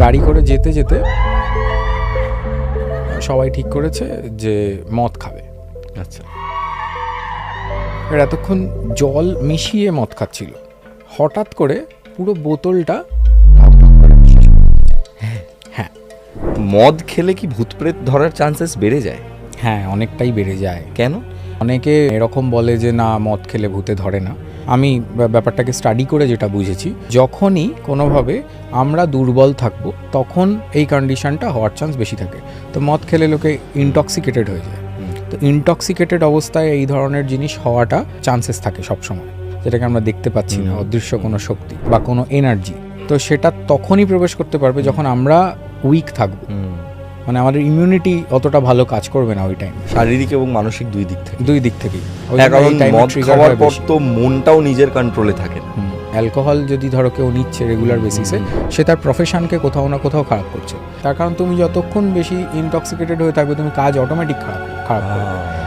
গাড়ি করে যেতে যেতে সবাই ঠিক করেছে যে মদ খাবে। আচ্ছা, এবার এতক্ষণ জল মিশিয়ে মদ খাচ্ছিল, হঠাৎ করে পুরো বোতলটা হ্যাঁ মদ খেলে কি ভূত প্রেত ধরার চান্সেস বেড়ে যায়? হ্যাঁ অনেকটাই বেড়ে যায়। কেন? অনেকে এরকম বলে যে না মদ খেলে ভূতে ধরে না। আমি ব্যাপারটাকে স্টাডি করে যেটা বুঝেছি, যখনই কোনোভাবে আমরা দুর্বল থাকবো তখন এই কন্ডিশনটা হওয়ার চান্স বেশি থাকে। তো মদ খেলে লোকে ইনটক্সিকেটেড হয়ে যায়, তো ইনটক্সিকেটেড অবস্থায় এই ধরনের জিনিস হওয়াটা চান্সেস থাকে সবসময়, যেটাকে আমরা দেখতে পাচ্ছি না, অদৃশ্য কোনো শক্তি বা কোনো এনার্জি। তো সেটা তখনই প্রবেশ করতে পারবে যখন আমরা উইক থাকবো, মানে আমাদের ইমিউনিটি অতটা ভালো কাজ করবে না ওই টাইম, শারীরিক এবং মানসিক দুই দিক থেকে। দুই দিক থেকেই। কারণ মদ খাওয়ার পর তো মনটাও নিজের কন্ট্রোলে থাকে না। অ্যালকোহল যদি ধরো কেউ নিচ্ছে রেগুলার বেসিসে, সে তার প্রফেশনকে কোথাও না কোথাও খারাপ করছে। তার কারণ তুমি যতক্ষণ বেশি ইনটক্সিকেটেড হয়ে থাকবে তুমি কাজ অটোমেটিক খারাপ করবে।